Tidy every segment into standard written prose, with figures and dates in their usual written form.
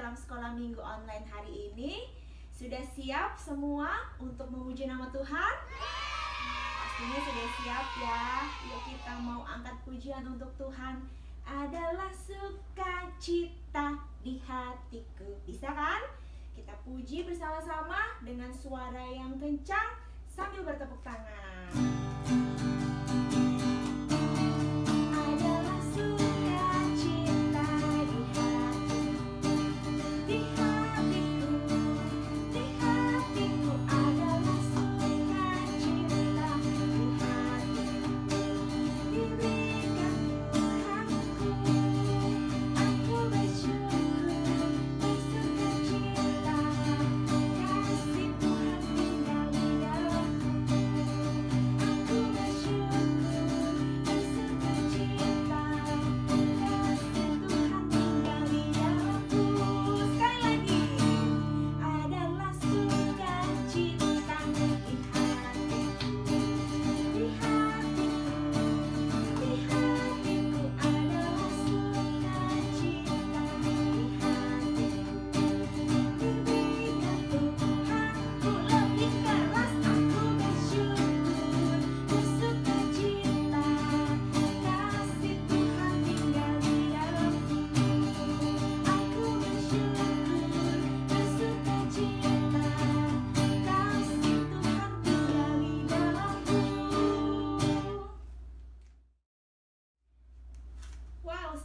dalam sekolah minggu online hari ini. Sudah siap semua untuk memuji nama Tuhan? Pastinya sudah siap ya. Yuk kita mau angkat pujian untuk Tuhan. Adalah sukacita di hatiku. Bisa kan? Kita puji bersama-sama dengan suara yang kencang sambil bertepuk tangan.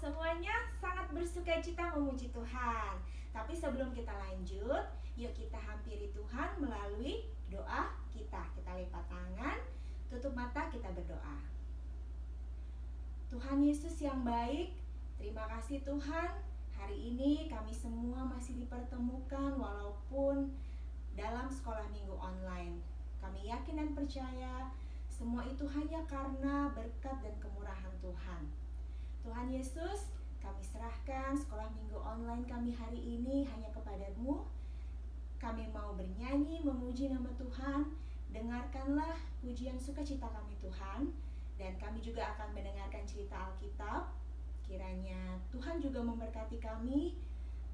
Semuanya sangat bersukacita memuji Tuhan. Tapi sebelum kita lanjut, yuk kita hampiri Tuhan melalui doa kita. Kita lipat tangan, tutup mata, kita berdoa. Tuhan Yesus yang baik, terima kasih Tuhan. Hari ini kami semua masih dipertemukan walaupun dalam sekolah minggu online. Kami yakin dan percaya semua itu hanya karena berkat dan kemurahan Tuhan. Tuhan Yesus, kami serahkan sekolah minggu online kami hari ini hanya kepada-Mu. Kami mau bernyanyi, memuji nama Tuhan. Dengarkanlah pujian sukacita kami Tuhan. Dan kami juga akan mendengarkan cerita Alkitab. Kiranya Tuhan juga memberkati kami.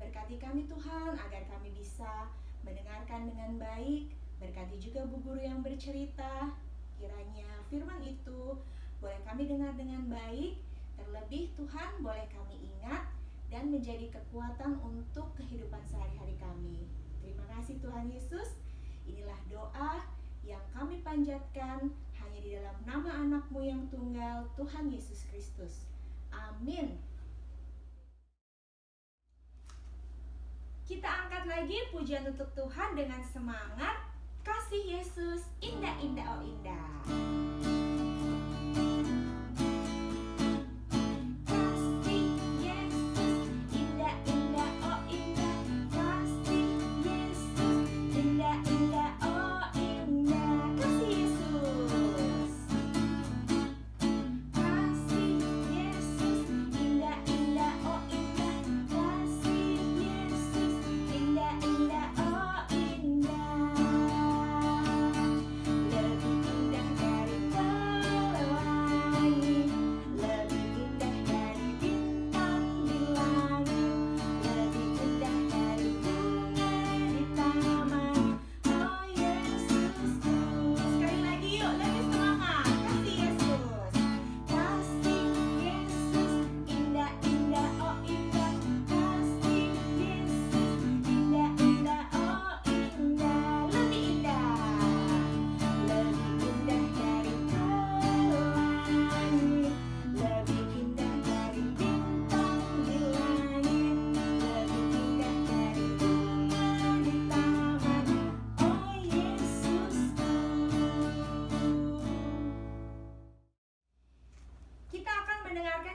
Berkati kami Tuhan agar kami bisa mendengarkan dengan baik. Berkati juga Bu Guru yang bercerita. Kiranya firman itu boleh kami dengar dengan baik. Terlebih Tuhan boleh kami ingat dan menjadi kekuatan untuk kehidupan sehari-hari kami. Terima kasih Tuhan Yesus. Inilah doa yang kami panjatkan hanya di dalam nama anak-Mu yang tunggal, Tuhan Yesus Kristus. Amin. Kita angkat lagi pujian untuk Tuhan dengan semangat. Kasih Yesus, indah-indah oh indah.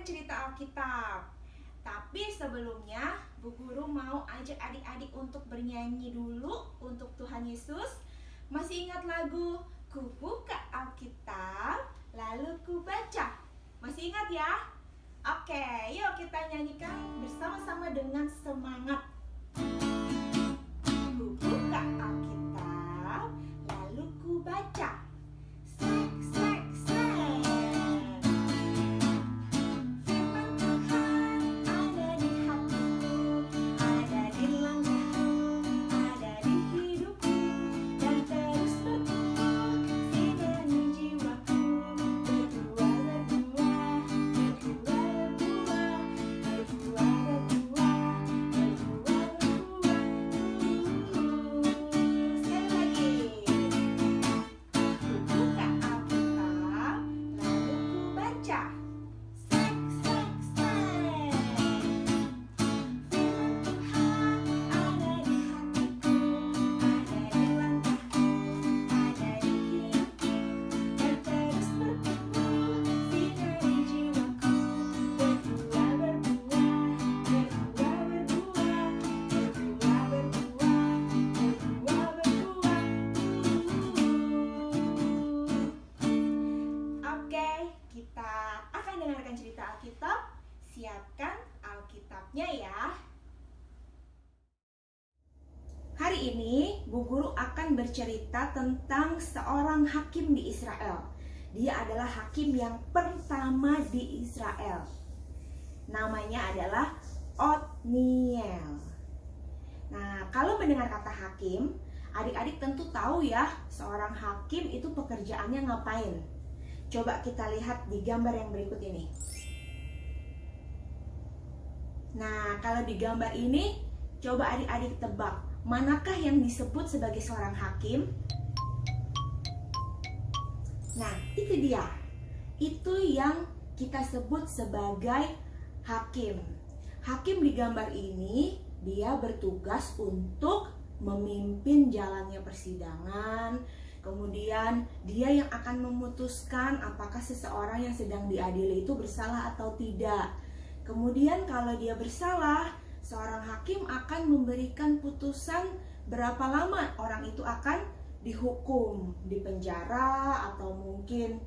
Cerita Alkitab. Tapi sebelumnya Bu Guru mau ajak adik-adik untuk bernyanyi dulu untuk Tuhan Yesus. Masih ingat lagu Ku buka Alkitab lalu ku baca? Masih ingat ya? Oke, yuk kita nyanyikan bersama-sama dengan semangat. Ku buka Alkitab lalu ku baca. Firman Tuhan ada di hatiku, ada di Hari ini Bu Guru akan bercerita tentang seorang hakim di Israel. Dia adalah hakim yang pertama di Israel. Namanya adalah Otniel. Nah, kalau mendengar kata hakim, adik-adik tentu tahu ya, seorang hakim itu pekerjaannya ngapain. Coba kita lihat di gambar yang berikut ini. Nah, kalau di gambar ini, coba adik-adik tebak, manakah yang disebut sebagai seorang hakim? Nah, itu dia. Itu yang kita sebut sebagai hakim. Hakim di gambar ini, dia bertugas untuk memimpin jalannya persidangan. Kemudian dia yang akan memutuskan apakah seseorang yang sedang diadili itu bersalah atau tidak. Kemudian kalau dia bersalah, seorang hakim akan memberikan putusan berapa lama orang itu akan dihukum, dipenjara atau mungkin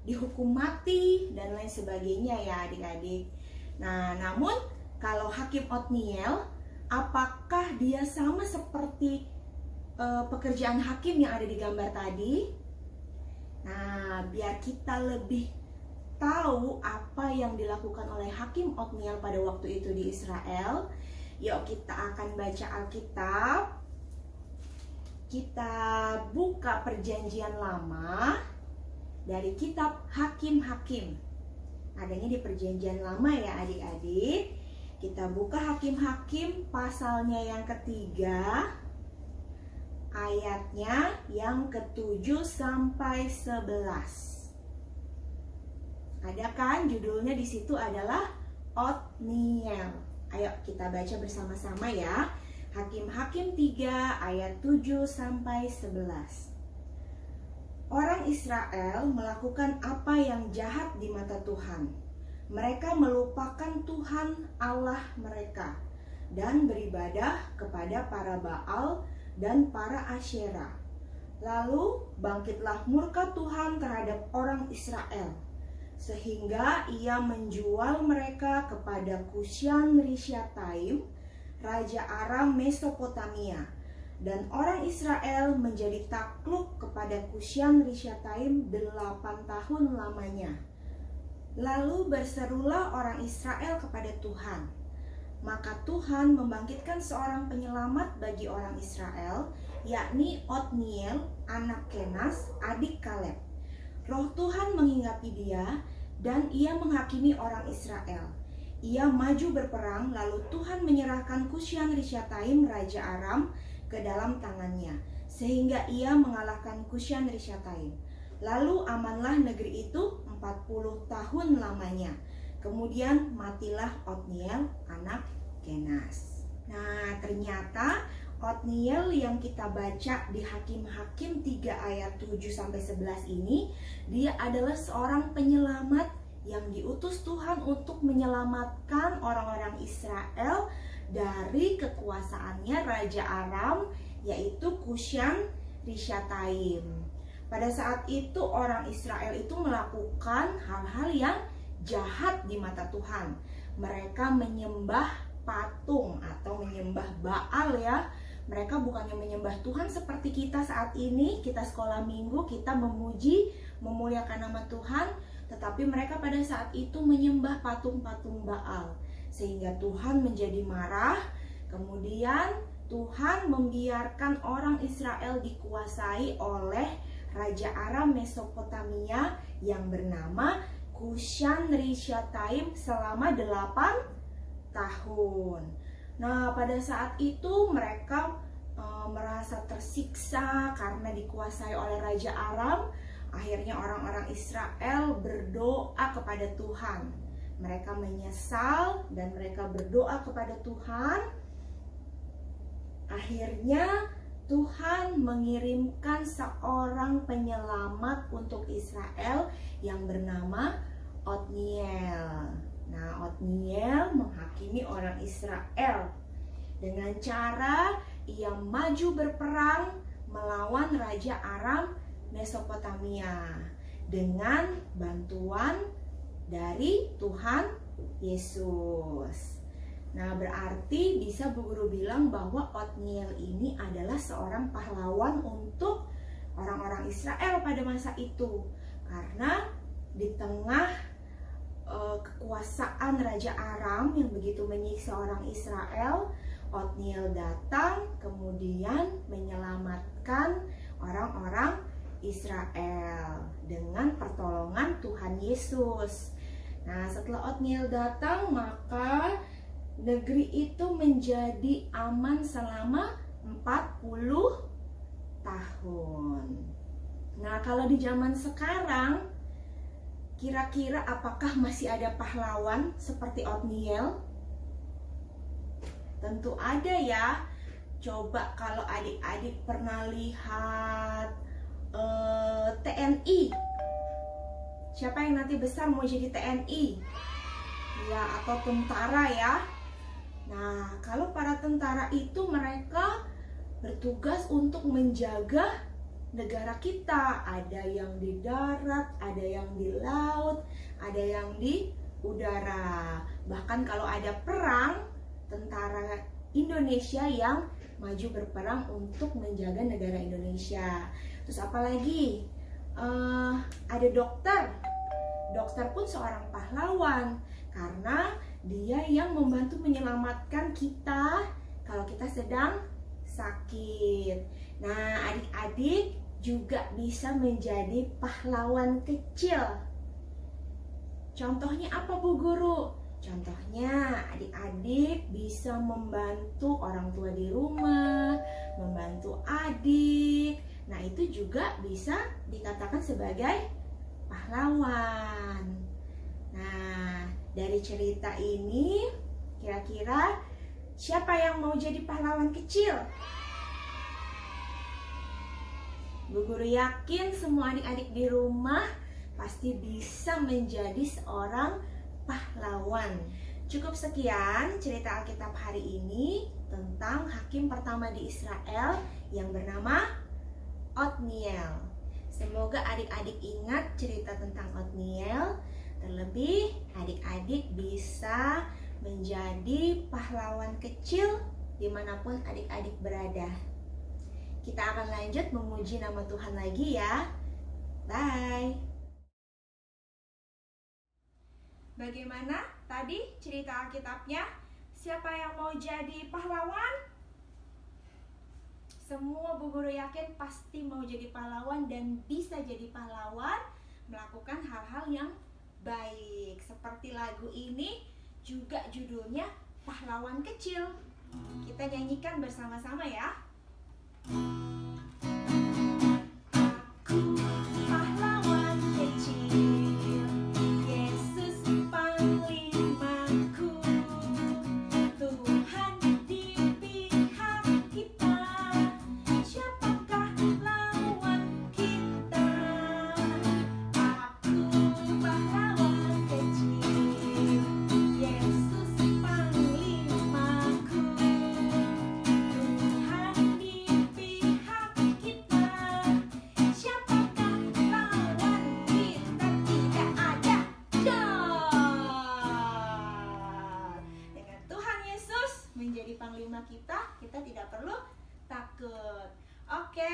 dihukum mati dan lain sebagainya ya adik-adik. Nah, namun kalau hakim Otniel, apakah dia sama seperti pekerjaan hakim yang ada di gambar tadi? Nah, biar kita lebih tahu apa yang dilakukan oleh hakim Otniel pada waktu itu di Israel, yuk kita akan baca Alkitab. Kita buka Perjanjian Lama dari kitab Hakim-Hakim. Adanya di Perjanjian Lama ya adik-adik. Kita buka Hakim-Hakim pasalnya yang ketiga, ayatnya yang ke-7 sampai 11. Ada kan judulnya di situ adalah Otniel. Ayo kita baca bersama-sama ya. Hakim-Hakim 3 ayat 7 sampai 11. Orang Israel melakukan apa yang jahat di mata Tuhan. Mereka melupakan Tuhan Allah mereka dan beribadah kepada para Baal dan para Asyera. Lalu bangkitlah murka Tuhan terhadap orang Israel, sehingga ia menjual mereka kepada Kushan Rishyataim, raja Aram Mesopotamia, dan orang Israel menjadi takluk kepada Kushan Rishyataim 8 tahun lamanya. Lalu berserulah orang Israel kepada Tuhan. Maka Tuhan membangkitkan seorang penyelamat bagi orang Israel, yakni Otniel, anak Kenas, adik Kaleb. Roh Tuhan menghinggapi dia, dan ia menghakimi orang Israel. Ia maju berperang, lalu Tuhan menyerahkan Kushan Rishyataim, raja Aram, ke dalam tangannya, sehingga ia mengalahkan Kushan Rishyataim. Lalu amanlah negeri itu 40 tahun lamanya. Kemudian matilah Otniel, anak Kenas. Nah, ternyata Otniel yang kita baca di Hakim-Hakim 3 ayat 7 sampai 11 ini, dia adalah seorang penyelamat yang diutus Tuhan untuk menyelamatkan orang-orang Israel dari kekuasaannya Raja Aram, yaitu Kushan Rishyataim. Pada saat itu orang Israel itu melakukan hal-hal yang jahat di mata Tuhan. Mereka menyembah patung atau menyembah Baal ya. Mereka bukannya menyembah Tuhan seperti kita saat ini, kita sekolah minggu, kita memuji, memuliakan nama Tuhan, tetapi mereka pada saat itu menyembah patung-patung Baal. Sehingga Tuhan menjadi marah. Kemudian Tuhan membiarkan orang Israel dikuasai oleh Raja Aram Mesopotamia yang bernama Kushan Rishyataim selama 8 tahun. Nah, pada saat itu mereka merasa tersiksa karena dikuasai oleh Raja Aram. Akhirnya orang-orang Israel berdoa kepada Tuhan. Mereka menyesal dan mereka berdoa kepada Tuhan. Akhirnya Tuhan mengirimkan seorang penyelamat untuk Israel yang bernama Otniel. Nah, Otniel menghakimi orang Israel dengan cara ia maju berperang melawan Raja Aram Mesopotamia dengan bantuan dari Tuhan Yesus. Nah, berarti bisa Bu Guru bilang bahwa Otniel ini adalah seorang pahlawan untuk orang-orang Israel pada masa itu. Karena di tengah kekuasaan Raja Aram yang begitu menyiksa orang Israel, Otniel datang kemudian menyelamatkan orang-orang Israel dengan pertolongan Tuhan Yesus. Nah, setelah Otniel datang, maka negeri itu menjadi aman selama 40 tahun. Nah, kalau di zaman sekarang, kira-kira apakah masih ada pahlawan seperti Otniel? Tentu ada ya. Coba kalau adik-adik pernah lihat TNI. Siapa yang nanti besar mau jadi TNI? Ya, atau tentara ya. Nah, kalau para tentara itu mereka bertugas untuk menjaga negara kita. Ada yang di darat, ada yang di laut, ada yang di udara. Bahkan kalau ada perang, tentara Indonesia yang maju berperang untuk menjaga negara Indonesia. Terus apalagi? Ada dokter. Dokter pun seorang pahlawan karena dia yang membantu menyelamatkan kita kalau kita sedang sakit. Nah, adik-adik juga bisa menjadi pahlawan kecil. Contohnya apa Bu Guru? Contohnya adik-adik bisa membantu orang tua di rumah, membantu adik. Nah, itu juga bisa dikatakan sebagai pahlawan. Nah, dari cerita ini kira-kira siapa yang mau jadi pahlawan kecil? Bu Guru yakin semua adik-adik di rumah pasti bisa menjadi seorang pahlawan. Cukup sekian cerita Alkitab hari ini tentang hakim pertama di Israel yang bernama Otniel. Semoga adik-adik ingat cerita tentang Otniel. Terlebih adik-adik bisa menjadi pahlawan kecil dimanapun adik-adik berada. Kita akan lanjut memuji nama Tuhan lagi ya. Bye. Bagaimana tadi cerita Alkitabnya? Siapa yang mau jadi pahlawan? Semua Bu Guru yakin pasti mau jadi pahlawan dan bisa jadi pahlawan melakukan hal-hal yang baik. Seperti lagu ini juga judulnya Pahlawan Kecil. Kita nyanyikan bersama-sama ya. Aku pahlawan kecil, Yesus panglimaku, Tuhan di pihak kita, siapakah lawan kita? Aku pahlawan kecil, Yesus panglimaku, Tuhan di pihak kita, siapakah lawan kita? Tidak ada. Dengan Tuhan Yesus menjadi panglima kita, kita tidak perlu takut. Oke,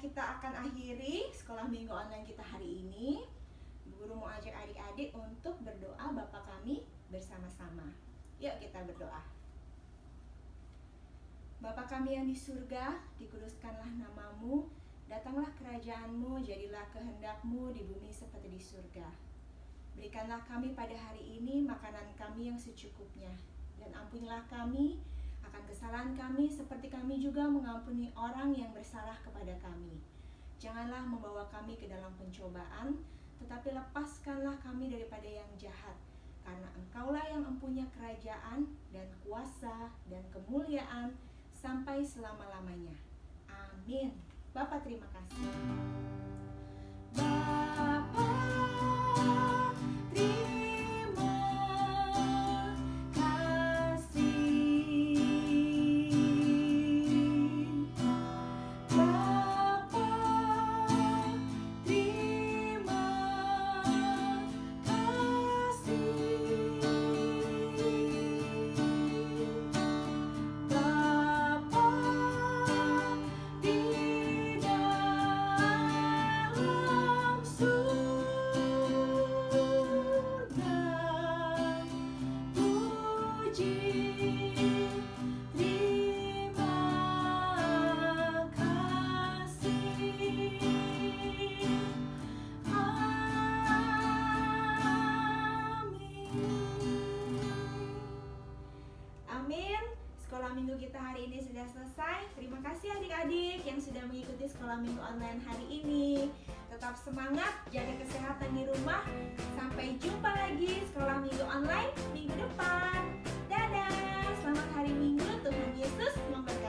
kita akan akhiri sekolah minggu online kita hari ini. Bu Guru mau ajak adik-adik untuk berdoa Bapa Kami bersama-sama. Yuk kita berdoa. Bapa kami yang di surga, dikuduskanlah namamu, datanglah kerajaanmu, jadilah kehendakmu di bumi seperti di surga. Berikanlah kami pada hari ini makanan kami yang secukupnya, dan ampunilah kami akan kesalahan kami seperti kami juga mengampuni orang yang bersalah kepada kami. Janganlah membawa kami ke dalam pencobaan, tetapi lepaskanlah kami daripada yang jahat, karena Engkaulah yang mempunyai kerajaan dan kuasa dan kemuliaan sampai selama-lamanya. Amin. Bapa terima kasih. Bapa terima kasih. Bapa terima kasih. Terima kasih adik-adik yang sudah mengikuti sekolah minggu online hari ini. Tetap semangat, jaga kesehatan di rumah. Sampai jumpa lagi sekolah minggu online minggu depan. Dadah, selamat hari Minggu, Tuhan Yesus memberkati.